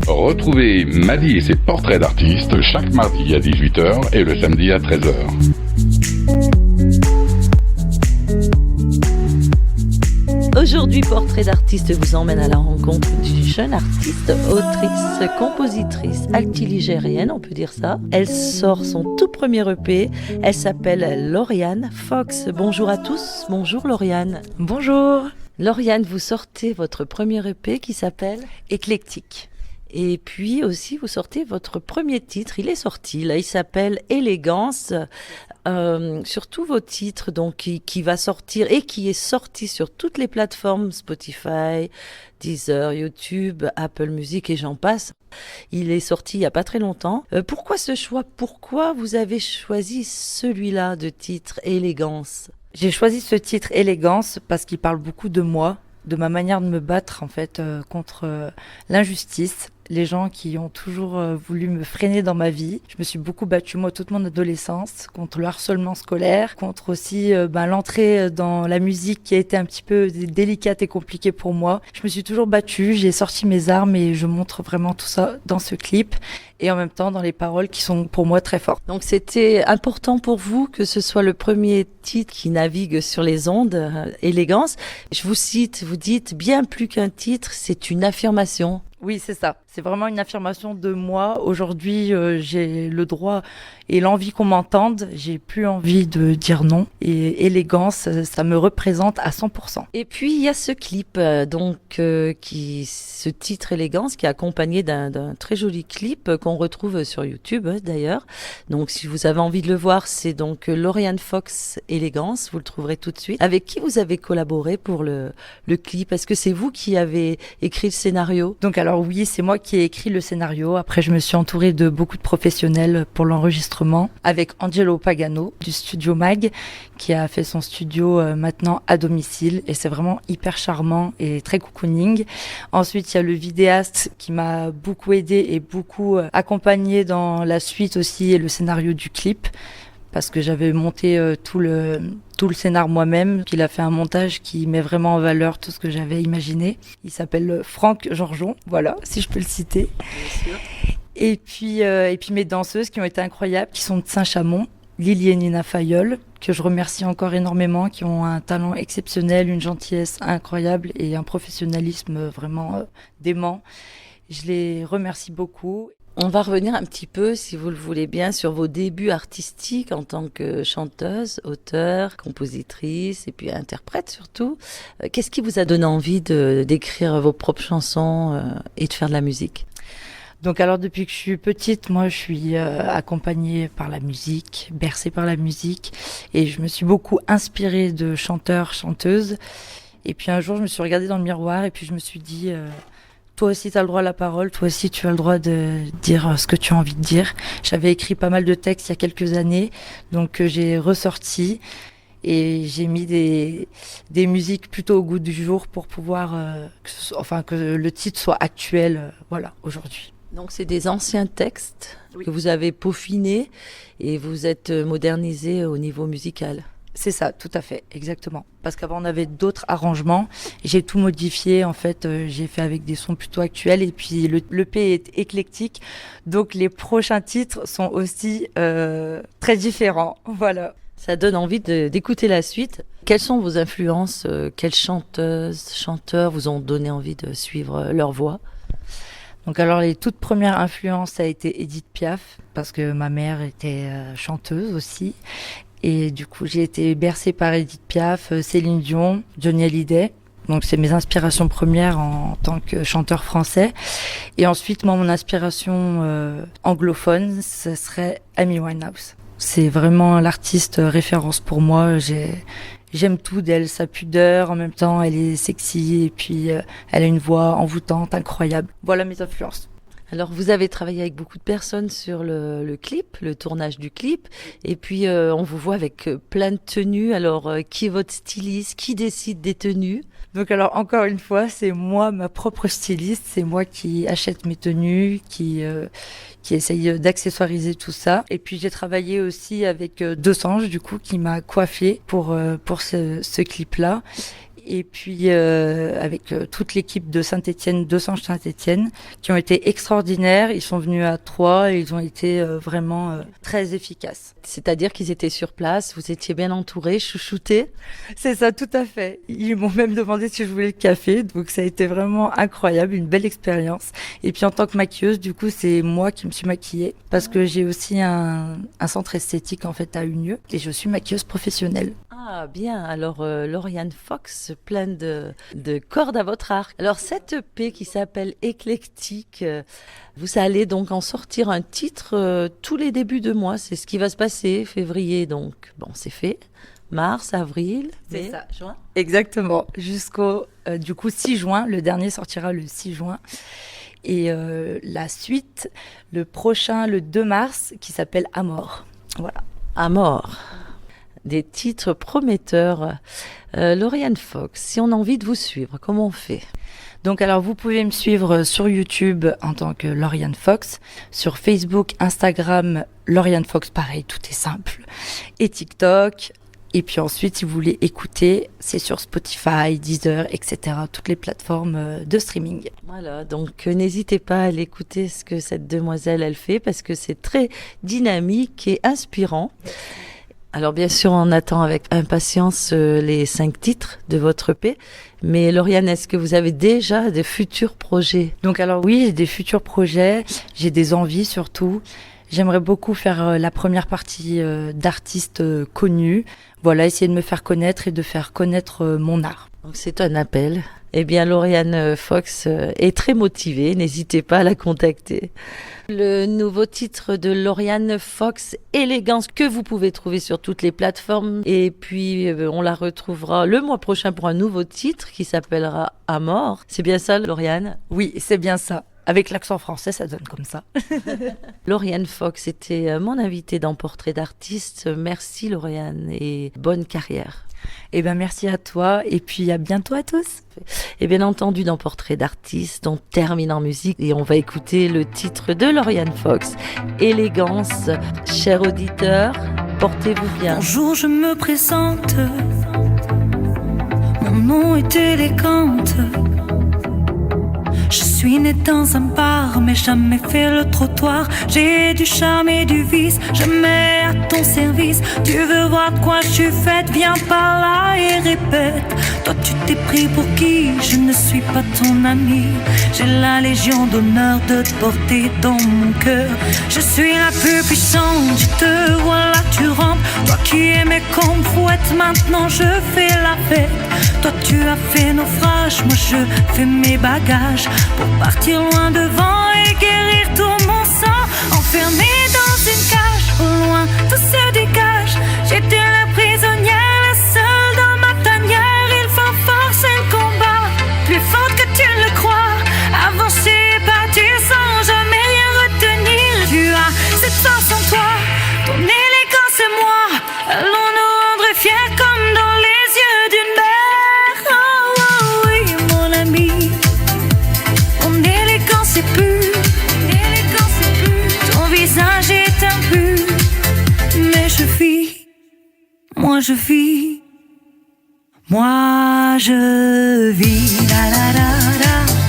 Retrouvez Madi et ses portraits d'artistes chaque mardi à 18h et le samedi à 13h. Aujourd'hui, Portrait d'artiste vous emmène à la rencontre d'une jeune artiste, autrice, compositrice, altiligérienne, on peut dire ça. Elle sort son tout premier EP. Elle s'appelle Lauriane Fox. Bonjour à tous. Bonjour Lauriane. Bonjour. Lauriane, vous sortez votre premier EP qui s'appelle Éclectique. Et puis aussi, vous sortez votre premier titre. Il est sorti, là, il s'appelle Élégance. Surtout vos titres, donc qui va sortir et qui est sorti sur toutes les plateformes Spotify, Deezer, YouTube, Apple Music et j'en passe. Il est sorti il n'y a pas très longtemps. Pourquoi ce choix? Pourquoi vous avez choisi celui-là de titre Élégance? J'ai choisi ce titre Élégance parce qu'il parle beaucoup de moi, de ma manière de me battre en fait contre l'injustice. Les gens qui ont toujours voulu me freiner dans ma vie. Je me suis beaucoup battue, moi, toute mon adolescence, contre le harcèlement scolaire, contre aussi l'entrée dans la musique qui a été un petit peu délicate et compliquée pour moi. Je me suis toujours battue, j'ai sorti mes armes et je montre vraiment tout ça dans ce clip et en même temps dans les paroles qui sont pour moi très fortes. Donc c'était important pour vous que ce soit le premier titre qui navigue sur les ondes, Élégance. Je vous cite, vous dites, bien plus qu'un titre, c'est une affirmation. Oui, c'est ça. C'est vraiment une affirmation de moi. Aujourd'hui, j'ai le droit et l'envie qu'on m'entende. J'ai plus envie de dire non. Et élégance, ça me représente à 100%. Et puis, il y a ce clip, ce titre Élégance, qui est accompagné d'un très joli clip qu'on retrouve sur YouTube, d'ailleurs. Donc, si vous avez envie de le voir, c'est donc Lauriane Fox Élégance. Vous le trouverez tout de suite. Avec qui vous avez collaboré pour le clip? Est-ce que c'est vous qui avez écrit le scénario? Donc, alors oui, c'est moi qui ai écrit le scénario. Après, je me suis entourée de beaucoup de professionnels pour l'enregistrement avec Angelo Pagano du studio Mag qui a fait son studio maintenant à domicile et c'est vraiment hyper charmant et très cocooning. Ensuite, il y a le vidéaste qui m'a beaucoup aidé et beaucoup accompagné dans la suite aussi et le scénario du clip. Parce que j'avais monté tout le scénar moi-même, qu'il a fait un montage qui met vraiment en valeur tout ce que j'avais imaginé. Il s'appelle Franck Georgeon, voilà, si je peux le citer. Bien sûr. Et puis mes danseuses qui ont été incroyables, qui sont de Saint-Chamond, Lily et Nina Fayol, que je remercie encore énormément, qui ont un talent exceptionnel, une gentillesse incroyable et un professionnalisme vraiment dément. Je les remercie beaucoup. On va revenir un petit peu, si vous le voulez bien, sur vos débuts artistiques en tant que chanteuse, auteure, compositrice et puis interprète surtout. Qu'est-ce qui vous a donné envie d'écrire vos propres chansons et de faire de la musique? Donc alors depuis que je suis petite, moi je suis accompagnée par la musique, bercée par la musique et je me suis beaucoup inspirée de chanteurs, chanteuses. Et puis un jour je me suis regardée dans le miroir et puis je me suis dit... toi aussi, tu as le droit à la parole. Toi aussi, tu as le droit de dire ce que tu as envie de dire. J'avais écrit pas mal de textes il y a quelques années, donc j'ai ressorti et j'ai mis des musiques plutôt au goût du jour pour pouvoir que le titre soit actuel, voilà, aujourd'hui. Donc, c'est des anciens textes Oui. que vous avez peaufinés et vous êtes modernisé au niveau musical. C'est ça, tout à fait, exactement. Parce qu'avant, on avait d'autres arrangements. J'ai tout modifié, en fait, j'ai fait avec des sons plutôt actuels. Et puis, l'EP est éclectique. Donc, les prochains titres sont aussi très différents. Voilà. Ça donne envie d'écouter la suite. Quelles sont vos influences? Quelles chanteuses, chanteurs vous ont donné envie de suivre leur voix? Donc alors les toutes premières influences, ça a été Édith Piaf, parce que ma mère était chanteuse aussi. Et du coup, j'ai été bercée par Édith Piaf, Céline Dion, Johnny Hallyday. Donc c'est mes inspirations premières en tant que chanteur français. Et ensuite, moi, mon inspiration anglophone, ce serait Amy Winehouse. C'est vraiment l'artiste référence pour moi. J'aime tout d'elle, sa pudeur, en même temps elle est sexy et puis elle a une voix envoûtante, incroyable. Voilà mes influences. Alors, vous avez travaillé avec beaucoup de personnes sur le clip, le tournage du clip. Et puis, on vous voit avec plein de tenues. Alors, qui est votre styliste? Qui décide des tenues? Donc alors encore une fois, c'est moi ma propre styliste, c'est moi qui achète mes tenues, qui essaye d'accessoiriser tout ça. Et puis j'ai travaillé aussi avec Dosange du coup qui m'a coiffée pour ce clip-là. Et puis avec toute l'équipe de Saint-Étienne, Dosange Saint-Étienne, qui ont été extraordinaires. Ils sont venus à 3 et ils ont été vraiment très efficaces. C'est-à-dire qu'ils étaient sur place, vous étiez bien entourés, chouchoutés? C'est ça, tout à fait. Ils m'ont même demandé si je voulais le café, donc ça a été vraiment incroyable, une belle expérience. Et puis en tant que maquilleuse, du coup, c'est moi qui me suis maquillée, parce que j'ai aussi un centre esthétique en fait à Unieux, et je suis maquilleuse professionnelle. Ah bien, alors Lauriane Fox, plein de cordes à votre arc. Alors cette EP qui s'appelle Éclectique, vous allez donc en sortir un titre tous les débuts de mois, c'est ce qui va se passer, février donc, bon c'est fait, mars, avril, C'est ça. juin. Exactement, jusqu'au du coup 6 juin, le dernier sortira le 6 juin. Et la suite, le prochain, le 2 mars, qui s'appelle Amor. Voilà. À mort. Des titres prometteurs. Lauriane Fox, si on a envie de vous suivre, comment on fait? Donc alors vous pouvez me suivre sur YouTube en tant que Lauriane Fox, sur Facebook, Instagram, Lauriane Fox, pareil, tout est simple, et TikTok. Et puis ensuite, si vous voulez écouter, c'est sur Spotify, Deezer, etc. Toutes les plateformes de streaming. Voilà, donc n'hésitez pas à aller écouter ce que cette demoiselle elle fait parce que c'est très dynamique et inspirant. Alors bien sûr, on attend avec impatience les 5 titres de votre EP. Mais Lauriane, est-ce que vous avez déjà des futurs projets? Donc alors oui, j'ai des futurs projets, j'ai des envies surtout. J'aimerais beaucoup faire la première partie d'artistes connus. Voilà, essayer de me faire connaître et de faire connaître mon art. Donc c'est un appel. Eh bien, Lauriane Fox est très motivée. N'hésitez pas à la contacter. Le nouveau titre de Lauriane Fox, Élégance, que vous pouvez trouver sur toutes les plateformes. Et puis, on la retrouvera le mois prochain pour un nouveau titre qui s'appellera Amor. C'est bien ça, Lauriane? Oui, c'est bien ça. Avec l'accent français, ça donne comme ça. Lauriane Fox était mon invitée dans Portrait d'artiste. Merci Lauriane et bonne carrière. Eh bien, merci à toi et puis à bientôt à tous. Et bien entendu, dans Portrait d'artiste, on termine en musique et on va écouter le titre de Lauriane Fox, Élégance. Chers auditeurs, portez-vous bien. Bonjour, je me présente. Mon nom est Élégante. Je suis née dans un bar, mais jamais fait le trottoir. J'ai du charme et du vice, je mets à ton service. Tu veux voir de quoi je suis faite, viens par là et répète. Toi tu t'es pris pour qui, je ne suis pas ton ami. J'ai la légion d'honneur de te porter dans mon cœur. Je suis la plus puissante, je te vois là tu rentres. Toi qui aimais qu'on me fouette, maintenant je fais la fête. Toi tu as fait naufrage, moi je fais mes bagages pour partir loin devant et guérir tout mon sang. Enfermé dans une cage, au loin tout se dégage. J'étais la prisonnière, la seule dans ma tanière. Il faut forcer le combat, plus forte que tu ne le crois. Avancer, partir sans jamais rien retenir. Tu as cette force en toi, ton élégance et moi. Allons nous rendre fiers comme dans les yeux d'une mère. Moi je vis, moi je vis, la la la la.